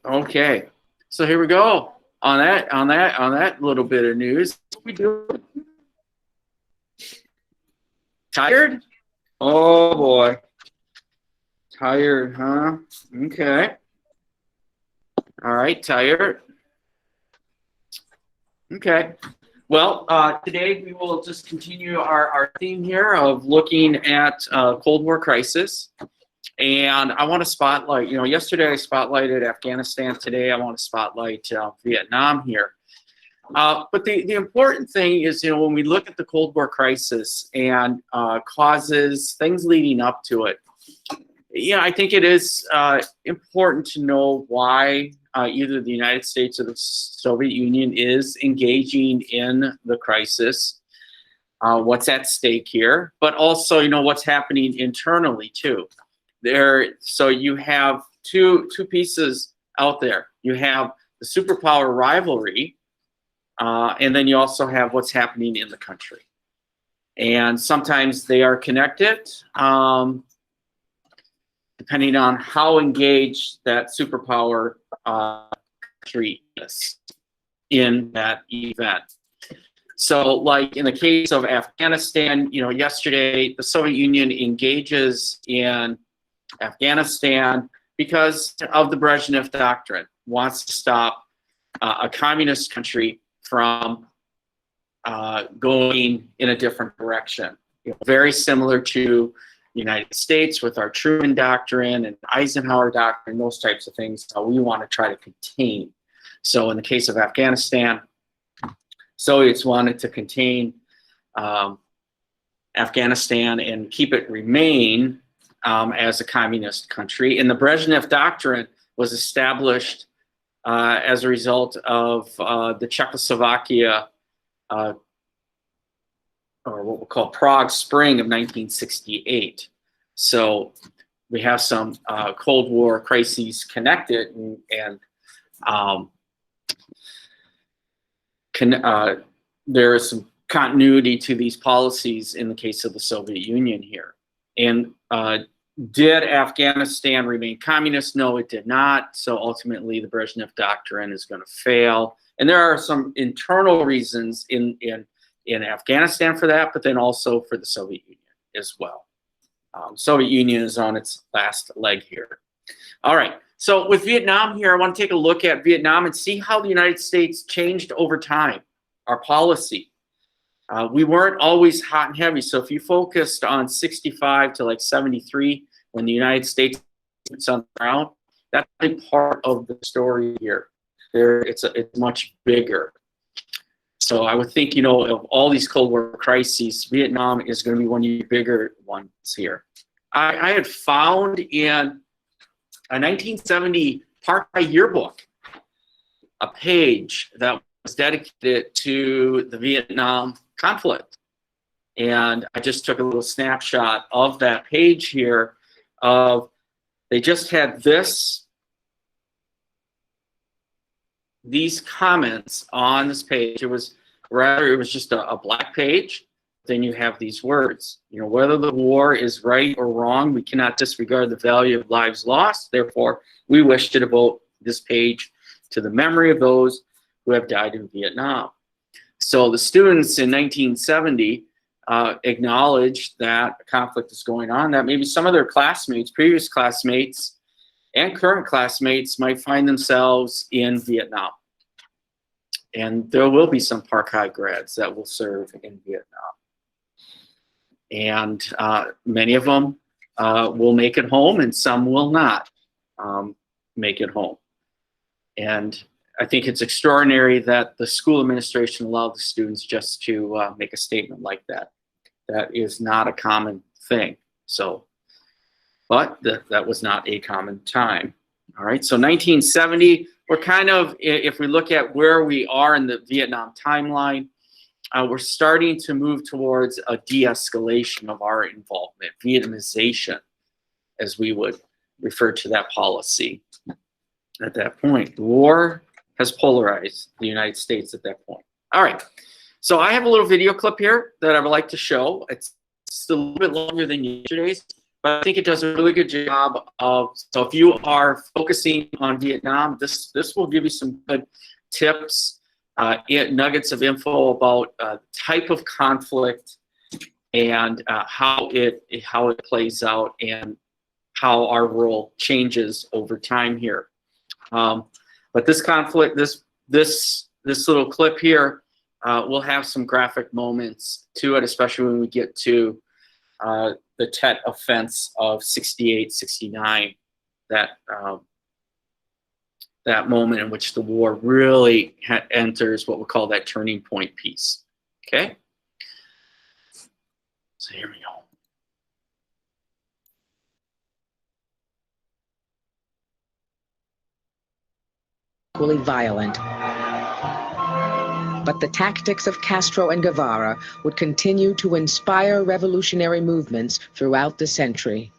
Okay, so here we go on that little bit of news. What we do? Tired? Oh boy, tired, huh? Okay. All right, tired. Okay. Well, today we will just continue our theme here of looking at Cold War crisis. And I want to spotlight, yesterday I spotlighted Afghanistan. Today I want to spotlight Vietnam here. But the important thing is, when we look at the Cold War crisis and causes, things leading up to it, I think it is important to know why either the United States or the Soviet Union is engaging in the crisis, what's at stake here, but also, what's happening internally too. So you have two pieces out there. You have the superpower rivalry, and then you also have what's happening in the country. And sometimes they are connected, depending on how engaged that superpower country is in that event. So like in the case of Afghanistan, yesterday the Soviet Union engages in Afghanistan because of the Brezhnev Doctrine, wants to stop a communist country from going in a different direction. Very similar to the United States with our Truman Doctrine and Eisenhower Doctrine, those types of things we want to try to contain. So in the case of Afghanistan, Soviets wanted to contain Afghanistan and keep it remain as a communist country. And the Brezhnev Doctrine was established as a result of the Czechoslovakia, or what we'll call Prague Spring of 1968. So we have some Cold War crises connected, and there is some continuity to these policies in the case of the Soviet Union here. And did Afghanistan remain communist? No, it did not. So ultimately, the Brezhnev Doctrine is going to fail. And there are some internal reasons in Afghanistan for that, but then also for the Soviet Union as well. Soviet Union is on its last leg here. All right, so with Vietnam here, I want to take a look at Vietnam and see how the United States changed over time, our policy. We weren't always hot and heavy, so if you focused on 65 to like 73, when the United States was on the ground, that's a part of the story here. It's much bigger. So I would think, of all these Cold War crises, Vietnam is going to be one of the bigger ones here. I had found in a 1970 Park High yearbook a page that was dedicated to the Vietnam conflict. And I just took a little snapshot of that page here they just had these comments on this page. It was just a black page. Then you have these words, whether the war is right or wrong, we cannot disregard the value of lives lost. Therefore, we wish to devote this page to the memory of those who have died in Vietnam. So the students in 1970 acknowledged that a conflict is going on, that maybe some of their classmates, previous classmates, and current classmates might find themselves in Vietnam. And there will be some Park High grads that will serve in Vietnam. And many of them will make it home, and some will not make it home. And I think it's extraordinary that the school administration allowed the students just to make a statement like that. That is not a common thing. So, but that was not a common time. All right, so 1970, we're kind of, if we look at where we are in the Vietnam timeline, we're starting to move towards a de-escalation of our involvement, Vietnamization, as we would refer to that policy at that point. The war has polarized the United States at that point. All right, so I have a little video clip here that I would like to show. It's a little bit longer than yesterday's, but I think it does a really good job of, so if you are focusing on Vietnam, this will give you some good tips, nuggets of info about type of conflict and how it plays out and how our role changes over time here. But this conflict, this little clip here, will have some graphic moments to it, especially when we get to the Tet offense of 68, 69, that moment in which the war really enters what we call that turning point piece. Okay? So here we go. Equally violent. But the tactics of Castro and Guevara would continue to inspire revolutionary movements throughout the century.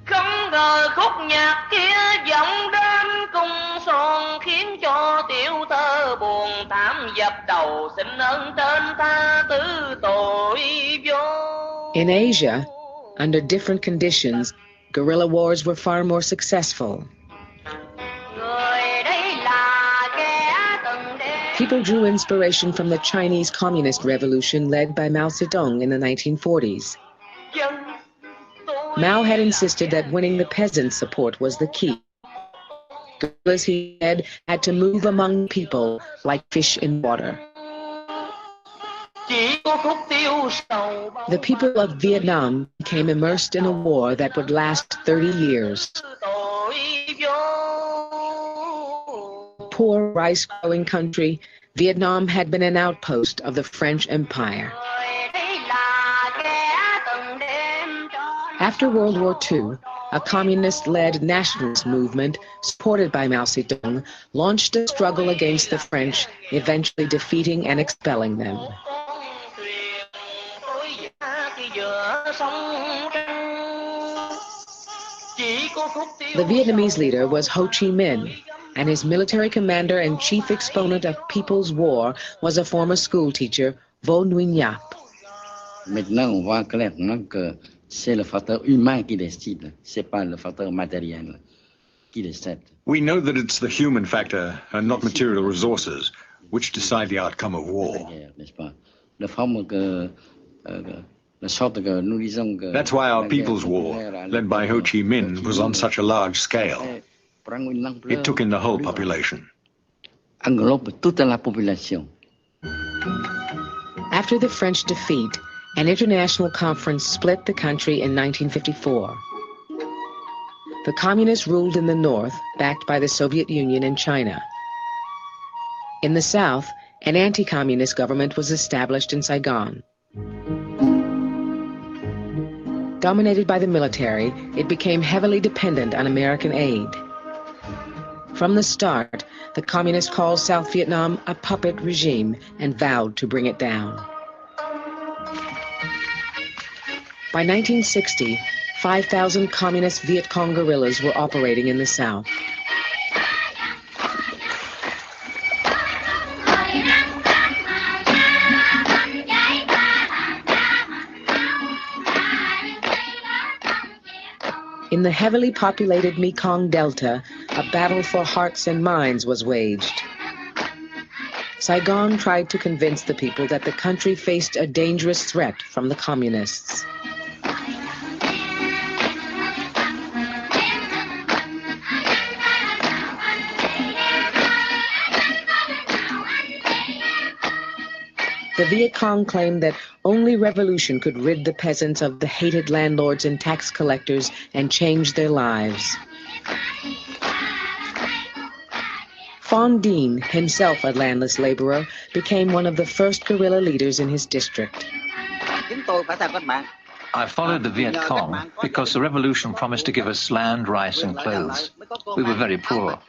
Không ngờ khúc nhạc kia vọng đến cung son khiến cho tiểu thơ buồn thảm dập đầu xin ơn trên tha thứ tội vô. In Asia, under different conditions, guerrilla wars were far more successful. People drew inspiration from the Chinese Communist Revolution led by Mao Zedong in the 1940s. Mao had insisted that winning the peasants' support was the key. Guerrillas, he said, had to move among people like fish in water. The people of Vietnam became immersed in a war that would last 30 years. Poor rice-growing country, Vietnam had been an outpost of the French Empire. After World War II, a communist-led nationalist movement, supported by Mao Zedong, launched a struggle against the French, eventually defeating and expelling them. The Vietnamese leader was Ho Chi Minh, and his military commander and chief exponent of People's War was a former school teacher, Vo Nguyen Giap. Maintenant, on voit clairement que c'est le facteur humain qui décide, c'est pas le facteur matériel qui décide. We know that it's the human factor and not material resources which decide the outcome of war. That's why our People's War, led by Ho Chi Minh, was on such a large scale. It took in the whole population. After the French defeat, an international conference split the country in 1954. The communists ruled in the north, backed by the Soviet Union and China. In the south, an anti-communist government was established in Saigon. Dominated by the military, it became heavily dependent on American aid. From the start, the communists called South Vietnam a puppet regime and vowed to bring it down. By 1960, 5,000 communist Viet Cong guerrillas were operating in the South. In the heavily populated Mekong Delta, a battle for hearts and minds was waged. Saigon tried to convince the people that the country faced a dangerous threat from the communists. The Viet Cong claimed that only revolution could rid the peasants of the hated landlords and tax collectors and change their lives. Phan Dinh, himself a landless laborer, became one of the first guerrilla leaders in his district. I followed the Viet Cong because the revolution promised to give us land, rice and clothes. We were very poor.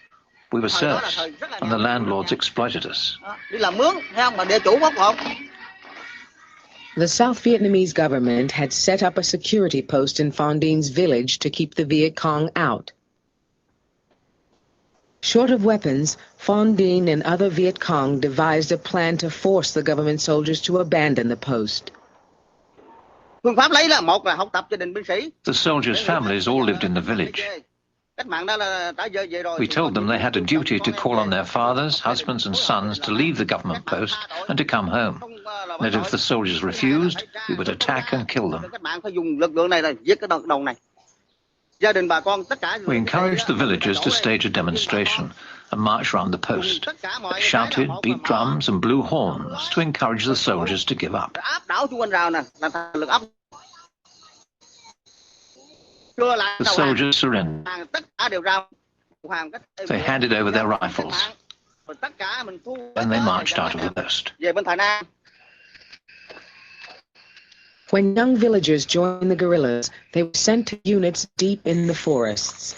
We were serfs, and the landlords exploited us. The South Vietnamese government had set up a security post in Phan Dinh's village to keep the Viet Cong out. Short of weapons, Phan Dinh and other Viet Cong devised a plan to force the government soldiers to abandon the post. Phương pháp lấy là một là học tập gia đình binh sĩ. The soldiers' families all lived in the village. Cách mạng đó là đã về rồi. We told them they had a duty to call on their fathers, husbands and sons to leave the government post and to come home. That if the soldiers refused, we would attack and kill them. Cách mạng phải dùng lực lượng này là giết cái đầu này. Gia đình bà con tất cả. We encouraged the villagers to stage a demonstration and march round the post. They shouted, beat drums and blew horns to encourage the soldiers to give up. Áp đảo chung quanh rào nè, là lực áp. The soldiers surrendered. They handed over their rifles. Then they marched out of the post. When young villagers joined the guerrillas, they were sent to units deep in the forests.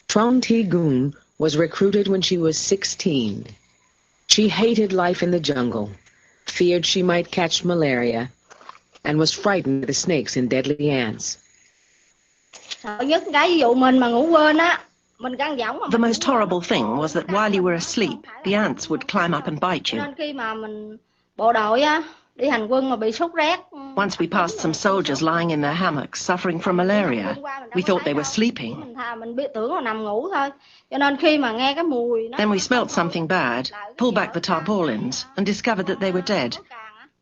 Trong Thi Goon was recruited when she was 16. She hated life in the jungle, feared she might catch malaria, and was frightened of the snakes and deadly ants. The most horrible thing was that while you were asleep, the ants would climb up and bite you. Once we passed some soldiers lying in their hammocks suffering from malaria. We thought they were sleeping. Then we smelt something bad, pulled back the tarpaulins, and discovered that they were dead.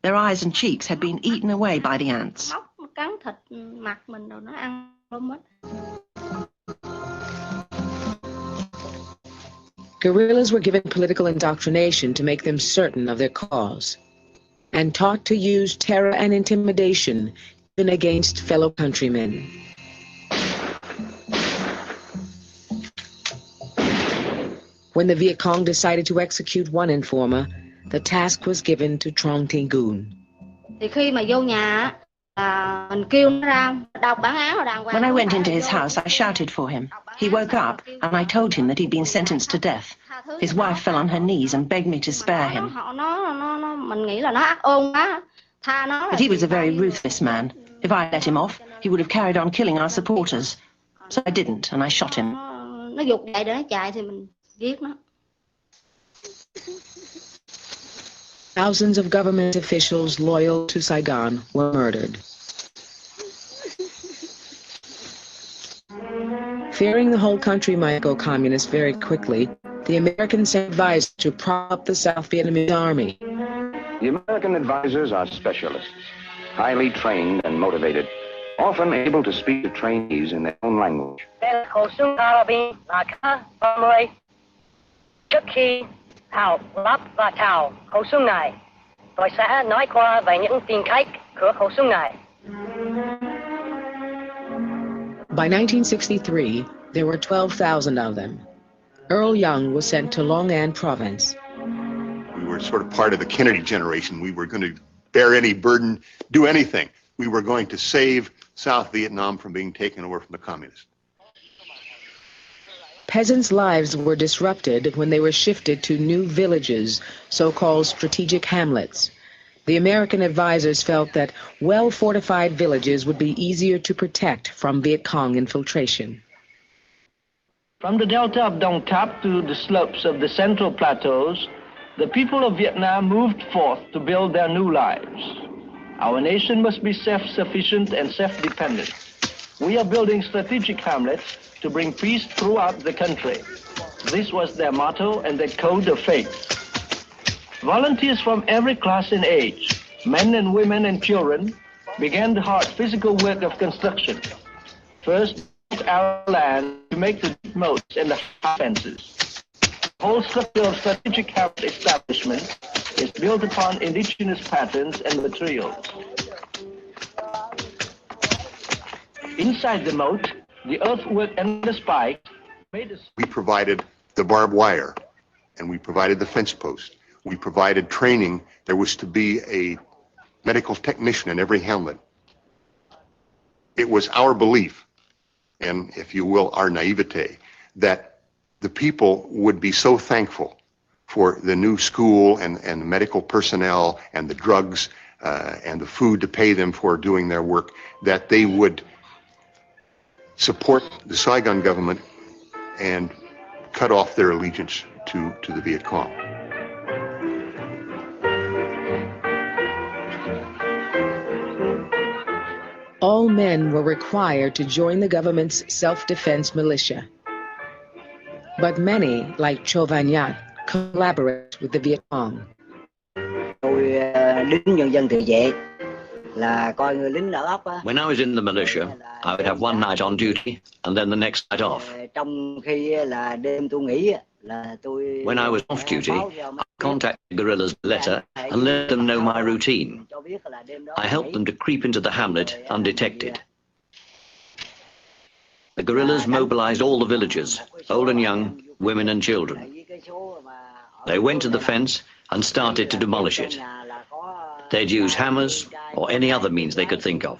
Their eyes and cheeks had been eaten away by the ants. Guerrillas were given political indoctrination to make them certain of their cause, and taught to use terror and intimidation even against fellow countrymen. When the Viet Cong decided to execute one informer, the task was given to Trong Thi Goon. When I went into his house, I shouted for him. He woke up, and I told him that he'd been sentenced to death. His wife fell on her knees and begged me to spare him. But he was a very ruthless man. If I let him off, he would have carried on killing our supporters. So I didn't, and I shot him. Thousands of government officials loyal to Saigon were murdered. Fearing the whole country might go communist very quickly, the Americans sent advisors to prop up the South Vietnamese army. The American advisors are specialists, highly trained and motivated, often able to speak to trainees in their own language. Trước khi Thảo lắp và chào khẩu súng này, tôi sẽ nói qua về những tin khách của khẩu súng này. By 1963, there were 12,000 of them. Earl Young was sent to Long An province. We were sort of part of the Kennedy generation. We were going to bear any burden, do anything. We were going to save South Vietnam from being taken over from the communists. Peasants' lives were disrupted when they were shifted to new villages, so-called strategic hamlets. The American advisors felt that well-fortified villages would be easier to protect from Viet Cong infiltration. From the delta of Dong Thap to the slopes of the central plateaus, the people of Vietnam moved forth to build their new lives. Our nation must be self-sufficient and self-dependent. We are building strategic hamlets to bring peace throughout the country. This was their motto and their code of faith. Volunteers from every class and age, men and women and children, began the hard physical work of construction. First, our land to make the moats and the fences. The whole structure of strategic hamlet establishment is built upon indigenous patterns and materials. Inside the moat, the earthwork and the spikes made us. We provided the barbed wire, and we provided the fence post. We provided training. There was to be a medical technician in every hamlet. It was our belief, and if you will, our naivete, that the people would be so thankful for the new school and the medical personnel and the drugs and the food to pay them for doing their work, that they would support the Saigon government and cut off their allegiance to the Viet Cong. all men were required to join the government's self-defense militia. But many, like Cho Van Yat, collaborate with the Viet Cong. When I was in the militia, I would have one night on duty and then the next night off. When I was off duty, I contacted the guerrillas by letter and let them know my routine. I helped them to creep into the hamlet undetected. The guerrillas mobilized all the villagers, old and young, women and children. They went to the fence and started to demolish it. They'd use hammers or any other means they could think of.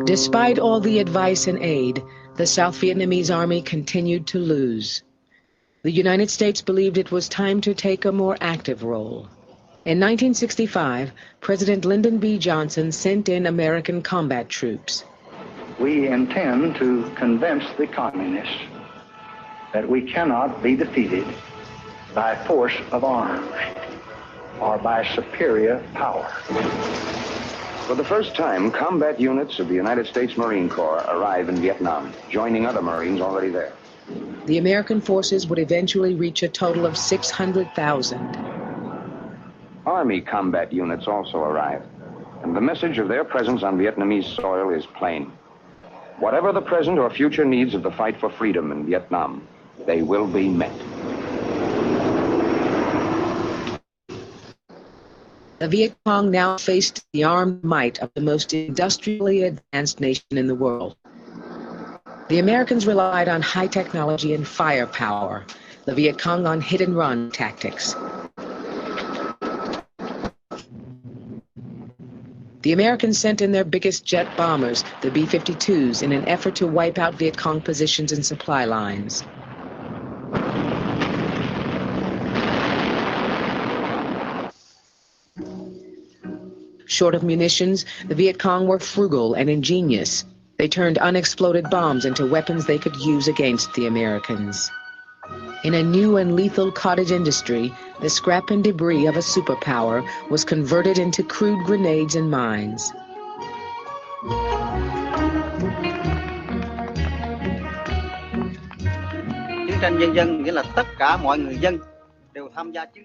Despite all the advice and aid, the South Vietnamese army continued to lose. The United States believed it was time to take a more active role. In 1965, President Lyndon B. Johnson sent in American combat troops. We intend to convince the communists that we cannot be defeated by force of arms or by superior power. For the first time, combat units of the United States Marine Corps arrive in Vietnam, joining other Marines already there. The American forces would eventually reach a total of 600,000. Army combat units also arrive, and the message of their presence on Vietnamese soil is plain. Whatever the present or future needs of the fight for freedom in Vietnam, they will be met. The Viet Cong now faced the armed might of the most industrially advanced nation in the world. The Americans relied on high technology and firepower, the Viet Cong on hit-and-run tactics. The Americans sent in their biggest jet bombers, the B-52s, in an effort to wipe out Viet Cong positions and supply lines. Short of munitions, the Viet Cong were frugal and ingenious. They turned unexploded bombs into weapons they could use against the Americans. In a new and lethal cottage industry, the scrap and debris of a superpower was converted into crude grenades and mines.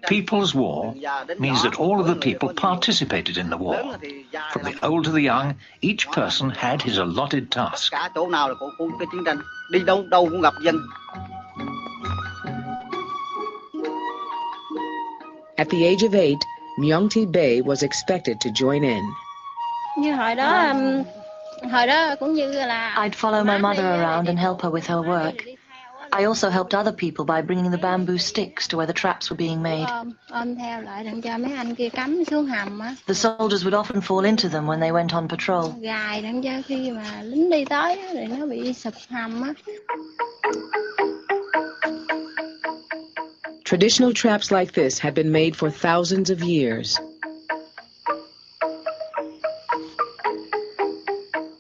People's War means that all of the people participated in the war. From the old to the young, each person had his allotted task. At the age of 8, Myung Thi Bae was expected to join in. I'd follow my mother around and help her with her work. I also helped other people by bringing the bamboo sticks to where the traps were being made. The soldiers would often fall into them when they went on patrol. Traditional traps like this had been made for thousands of years.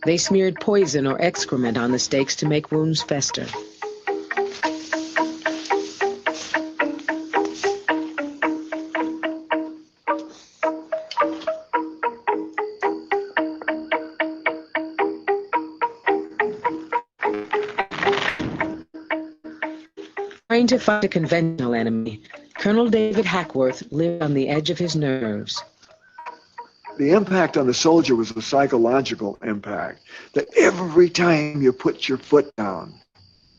They smeared poison or excrement on the stakes to make wounds fester. Trying to fight a conventional enemy, Colonel David Hackworth lived on the edge of his nerves. The impact on the soldier was a psychological impact, that every time you put your foot down,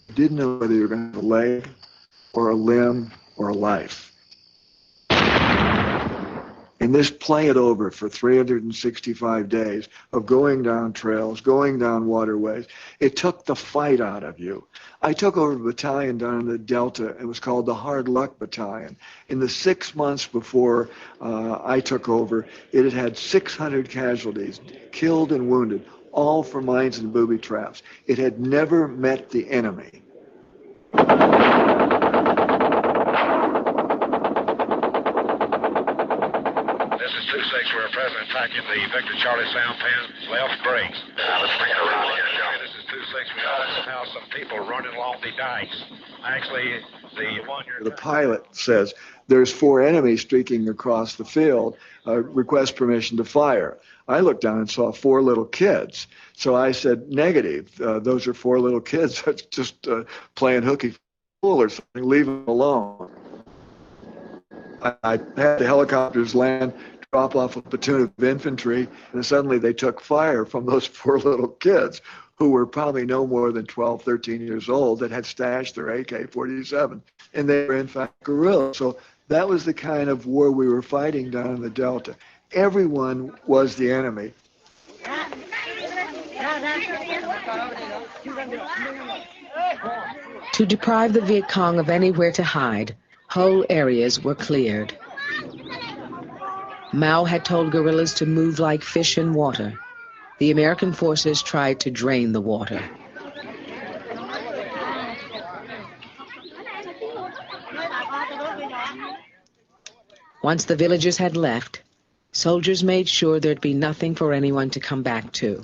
you didn't know whether you were going to have a leg or a limb or a life. And this played over for 365 days of going down trails, going down waterways. It took the fight out of you. I took over a battalion down in the Delta. It was called the Hard Luck Battalion. In the 6 months before I took over, it had had 600 casualties, killed and wounded, all for mines and booby traps. It had never met the enemy. This is 2-6. We're present attacking the Victor Charlie Sampan left brakes. Let's bring it around again, Joe. This is 2-6. We also have some people running along the dikes. Actually, the one you're... The pilot says, there's 4 enemies streaking across the field, request permission to fire. I looked down and saw 4 little kids. So I said, negative, those are 4 little kids that's just playing hooky fool or something, leave them alone. I had the helicopters land, drop off a platoon of infantry, and suddenly they took fire from those 4 little kids who were probably no more than 12, 13 years old that had stashed their AK-47, and they were in fact guerrillas. So that was the kind of war we were fighting down in the Delta. Everyone was the enemy. To deprive the Viet Cong of anywhere to hide, whole areas were cleared. Mao had told guerrillas to move like fish in water. The American forces tried to drain the water. Once the villagers had left, soldiers made sure there'd be nothing for anyone to come back to.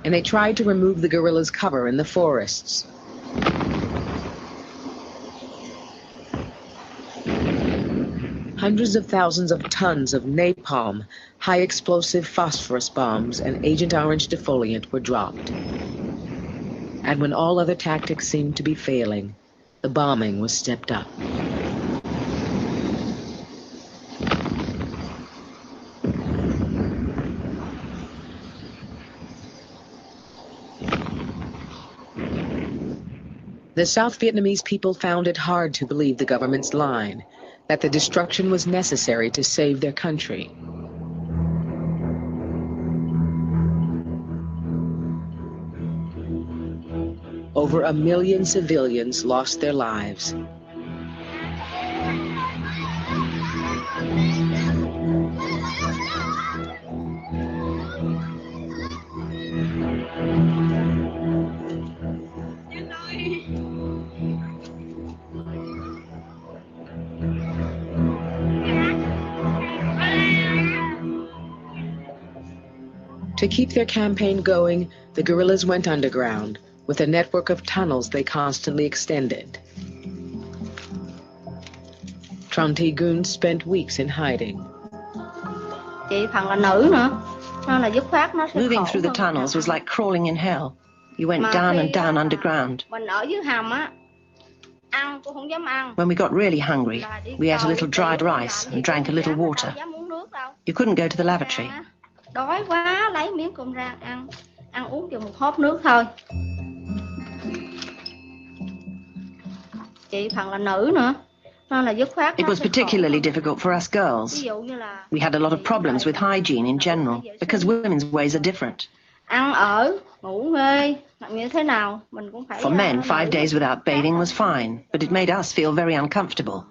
And they tried to remove the guerrillas' cover in the forests. Hundreds of thousands of tons of napalm, high-explosive phosphorus bombs, and Agent Orange defoliant were dropped. And when all other tactics seemed to be failing, the bombing was stepped up. The South Vietnamese people found it hard to believe the government's line, that the destruction was necessary to save their country. Over 1 million civilians lost their lives. To keep their campaign going, the guerrillas went underground, with a network of tunnels they constantly extended. Tron Thi Gun spent weeks in hiding. Moving through the tunnels was like crawling in hell. You went down and down underground. When we got really hungry, we ate a little dried rice and drank a little water. You couldn't go to the lavatory. Đói quá, lấy miếng cơm rang ăn uống chừng một hớp nước thôi. Chị phần là nữ nữa, nên là dứt khoát. It was particularly difficult for us girls. We had a lot of problems with hygiene in general because women's ways are different. Ăn ở, ngủ nghê, như thế nào mình cũng phải. For men, 5 days without bathing was fine, but it made us feel very uncomfortable.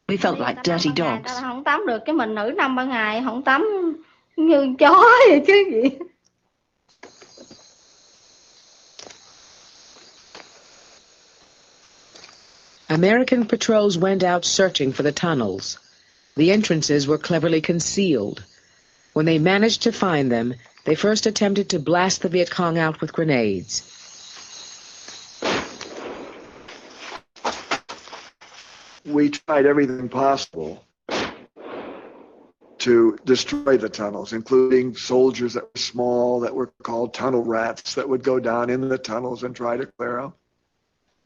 We felt like dirty dogs. Không tắm được, cái mình nữ 5-3 ngày không tắm. Như chó vậy chứ gì. American patrols went out searching for the tunnels. The entrances were cleverly concealed. When they managed to find them, they first attempted to blast the Viet Cong out with grenades. We tried everything possible to destroy the tunnels, including soldiers that were small, that were called tunnel rats, that would go down in the tunnels and try to clear them.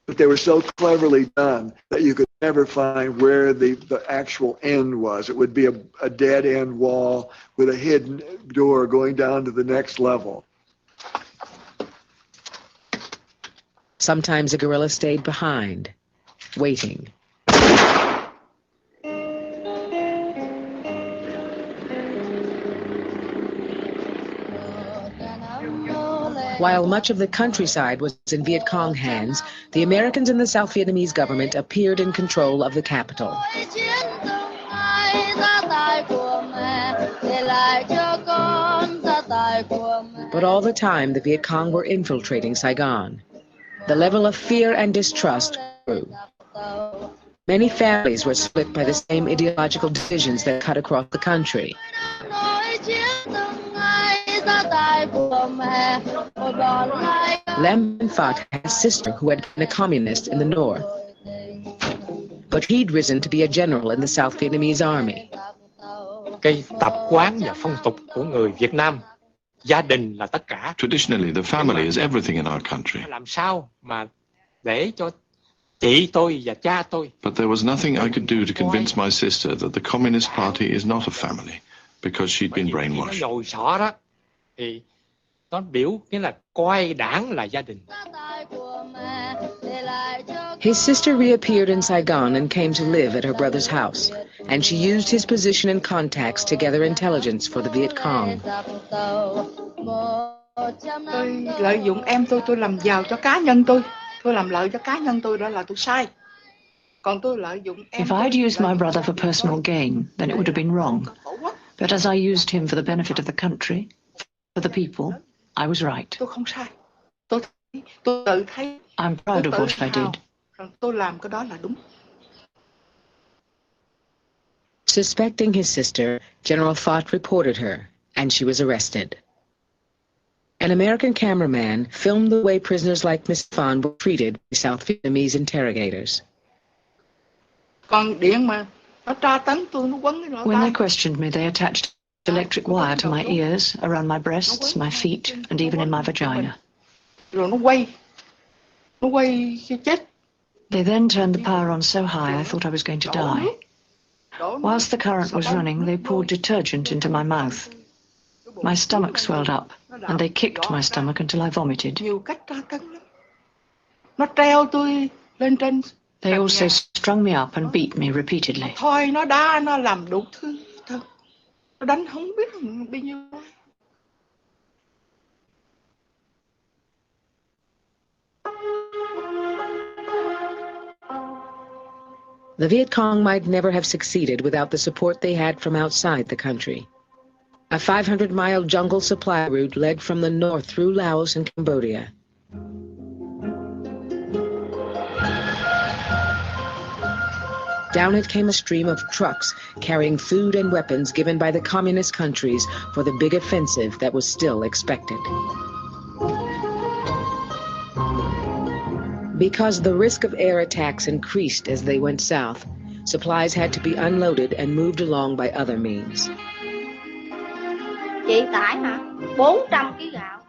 But they were so cleverly done that you could never find where the actual end was. It would be a dead-end wall with a hidden door going down to the next level. Sometimes a guerrilla stayed behind, waiting. While much of the countryside was in Viet Cong hands, the Americans and the South Vietnamese government appeared in control of the capital. But all the time, the Viet Cong were infiltrating Saigon. The level of fear and distrust grew. Many families were split by the same ideological divisions that cut across the country. Lem Ben Phat had a sister who had been a communist in the north, but he'd risen to be a general in the South Vietnamese army. Cái tập quán và phong tục của người Việt Nam, gia đình là tất cả. Traditionally, the family is everything in our country. Làm sao mà để cho chị tôi và cha tôi. But there was nothing I could do to convince my sister that the Communist Party is not a family, because she'd been brainwashed. Nó nhồi sọ đó, thì nó biểu nghĩa là coi đảng là gia đình. His sister reappeared in Saigon and came to live at her brother's house, and she used his position and contacts to gather intelligence for the Viet Cong. Tôi lợi dụng em tôi làm giàu cho cá nhân tôi làm lợi cho cá nhân tôi, đó là tôi sai. Còn tôi lợi dụng em. If I'd used my brother for personal gain, then it would have been wrong. But as I used him for the benefit of the country, for the people, I was right. Tôi không sai. Tôi tự thấy. I'm proud of what I did. Tôi làm cái đó là đúng. Suspecting his sister, General Phat reported her, and she was arrested. An American cameraman filmed the way prisoners like Miss Phan were treated by South Vietnamese interrogators. Còn điện mà nó tra tấn tôi, nó quấn cái lỗ tai. When they questioned me, they attached electric wire to my ears, around my breasts, my feet, and even in my vagina. Rồi nó quay cho chết. They then turned the power on so high I thought I was going to die. Whilst the current was running, they poured detergent into my mouth. My stomach swelled up, and they kicked my stomach until I vomited. Nhiều cách tra tấn lắm. Nó treo tôi lên trên. They also strung me up and beat me repeatedly. Thôi nó đá, nó làm đủ thứ thật. Nó đánh không biết bao nhiêu. The Viet Cong might never have succeeded without the support they had from outside the country. A 500-mile jungle supply route led from the north through Laos and Cambodia. Down it came a stream of trucks carrying food and weapons given by the communist countries for the big offensive that was still expected. Because the risk of air attacks increased as they went south, supplies had to be unloaded and moved along by other means.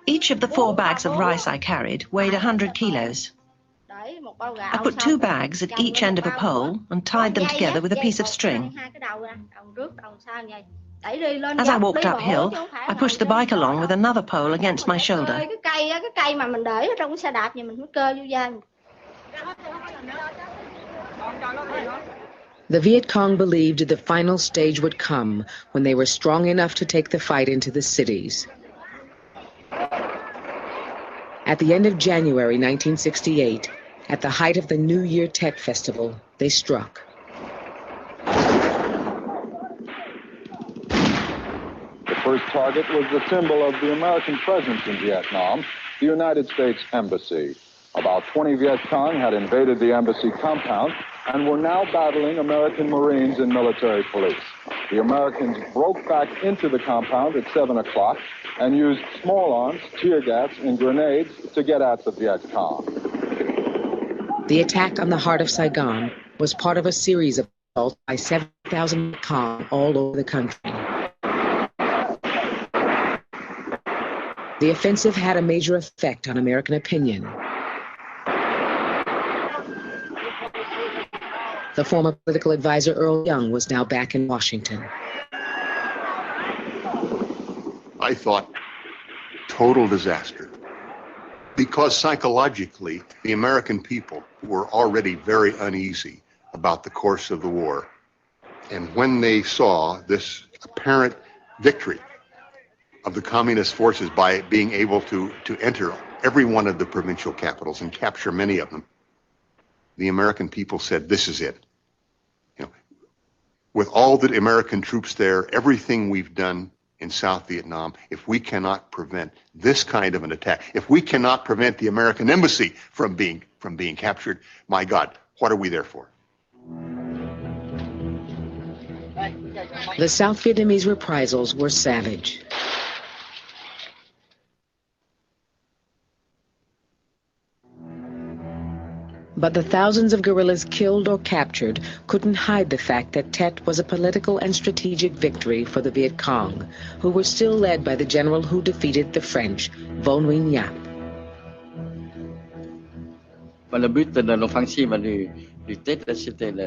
Each of the 4 bags of rice I carried weighed 100 kilos. I put 2 bags at each end of a pole and tied them together with a piece of string. As I walked uphill, I pushed the bike along with another pole against my shoulder. The Viet Cong believed the final stage would come when they were strong enough to take the fight into the cities. At the end of January 1968, at the height of the New Year Tet Festival, they struck. The first target was the symbol of the American presence in Vietnam, the United States Embassy. About 20 Viet Cong had invaded the embassy compound and were now battling American Marines and military police. The Americans broke back into the compound at 7 o'clock and used small arms, tear gas, and grenades to get at the Viet Cong. The attack on the heart of Saigon was part of a series of assaults by 7,000 Viet Cong all over the country. The offensive had a major effect on American opinion. The former political advisor Earl Young was now back in Washington. I thought, total disaster. Because psychologically, the American people were already very uneasy about the course of the war. And when they saw this apparent victory of the communist forces by being able to enter every one of the provincial capitals and capture many of them, the American people said, this is it. You know, with all the American troops there, everything we've done in South Vietnam, if we cannot prevent this kind of an attack, if we cannot prevent the American embassy from being captured, my God, what are we there for? The South Vietnamese reprisals were savage. But the thousands of guerrillas killed or captured couldn't hide the fact that Tet was a political and strategic victory for the Viet Cong, who were still led by the general who defeated the French, Vo Nguyen Giap.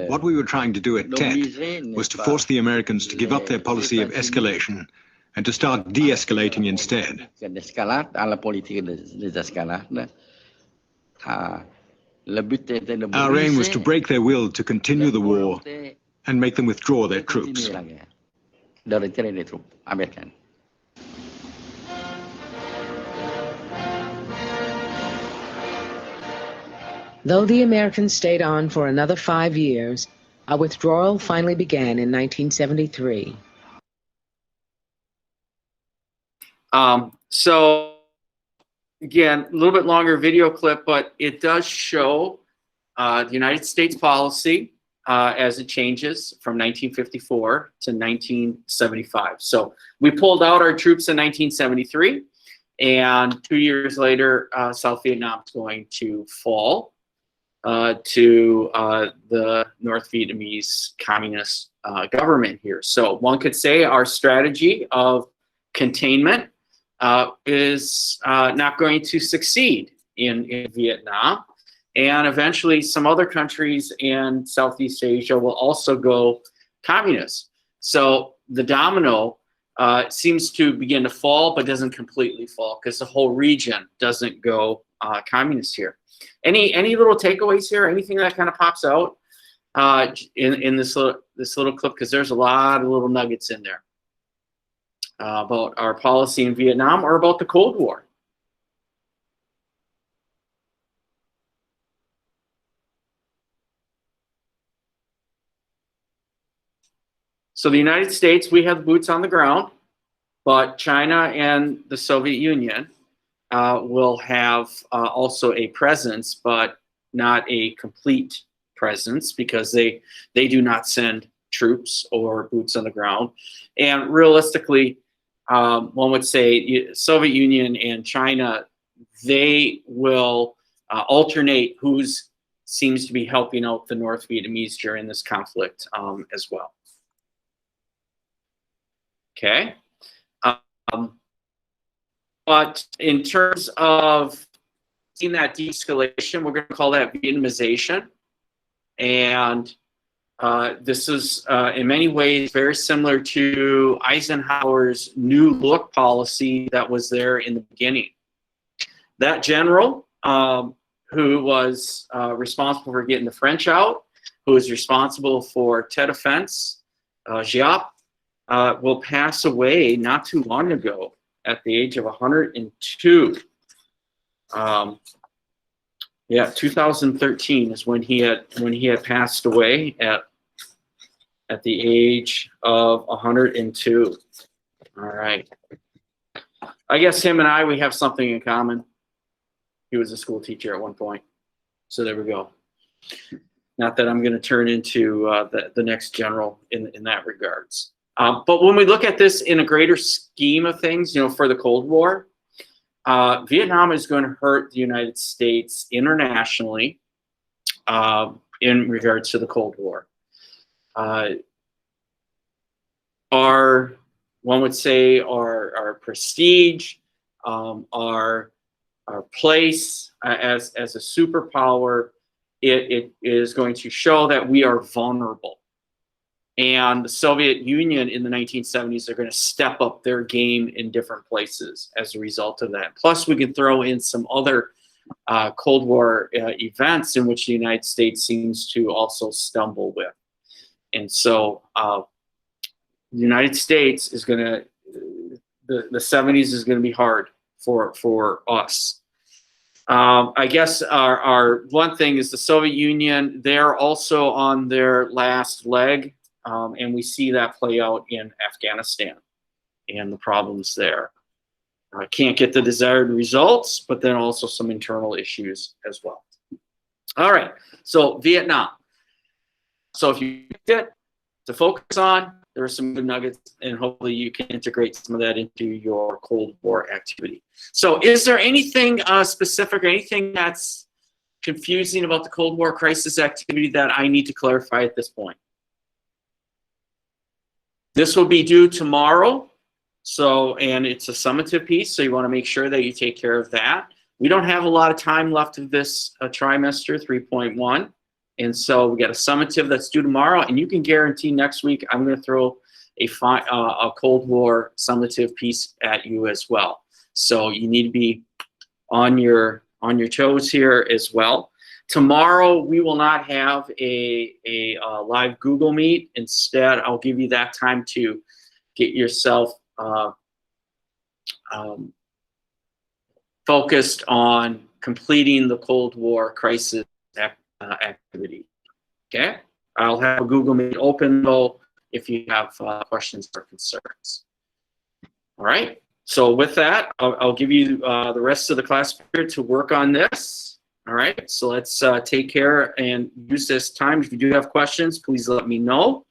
What we were trying to do at Tet was to force the Americans to give up their policy of escalation and to start de-escalating instead. Our aim was to break their will to continue the war and make them withdraw their troops. Though the Americans stayed on for another 5 years, a withdrawal finally began in 1973. So again, a little bit longer video clip, but it does show the United States policy as it changes from 1954 to 1975. So we pulled out our troops in 1973, and 2 years later, South Vietnam is going to fall to the North Vietnamese Communist government here. So one could say our strategy of containment is not going to succeed in Vietnam. And eventually some other countries in Southeast Asia will also go communist. So the domino seems to begin to fall, but doesn't completely fall because the whole region doesn't go communist here. Any little takeaways here? Anything that kind of pops out in this little clip? Because there's a lot of little nuggets in there about our policy in Vietnam or about the Cold War. So the United States, we have boots on the ground, but China and the Soviet Union will have also a presence, but not a complete presence because they do not send troops or boots on the ground. And realistically, one would say Soviet Union and China, they will alternate who seems to be helping out the North Vietnamese during this conflict as well. Okay. But in terms of seeing that de-escalation, we're going to call that Vietnamization. And this is in many ways very similar to Eisenhower's New Look policy that was there in the beginning. That general who was responsible for getting the French out, who was responsible for Tet Offense, Giap, will pass away not too long ago at the age of 102. Yeah, 2013 is when he had passed away at the age of 102. All right. I guess him and I, we have something in common. He was a school teacher at one point. So there we go. Not that I'm going to turn into the next general in that regards. But when we look at this in a greater scheme of things, for the Cold War, Vietnam is going to hurt the United States internationally in regards to the Cold War. One would say our prestige, our place as a superpower, it is going to show that we are vulnerable. And the Soviet Union in the 1970s are going to step up their game in different places as a result of that. Plus, we can throw in some other Cold War events in which the United States seems to also stumble with. And so the United States is going to, the 70s is going to be hard for us. I guess our one thing is the Soviet Union, they're also on their last leg. And we see that play out in Afghanistan and the problems there. Can't get the desired results, but then also some internal issues as well. All right, so Vietnam. So if you picked it to focus on, There are some good nuggets, and hopefully you can integrate some of that into your Cold War activity. So is there anything specific or anything that's confusing about the Cold War crisis activity that I need to clarify at this point? This will be due tomorrow, and it's a summative piece, so you want to make sure that you take care of that. We don't have a lot of time left of this trimester, 3.1. And so we got a summative that's due tomorrow, and you can guarantee next week I'm going to throw a Cold War summative piece at you as well. So you need to be on your toes here as well. Tomorrow we will not have a live Google Meet. Instead, I'll give you that time to get yourself focused on completing the Cold War crisis activity. Okay, I'll have a Google Meet open though if you have questions or concerns. All right, so with that, I'll give you the rest of the class period to work on this. All right, so let's take care and use this time. If you do have questions, please let me know.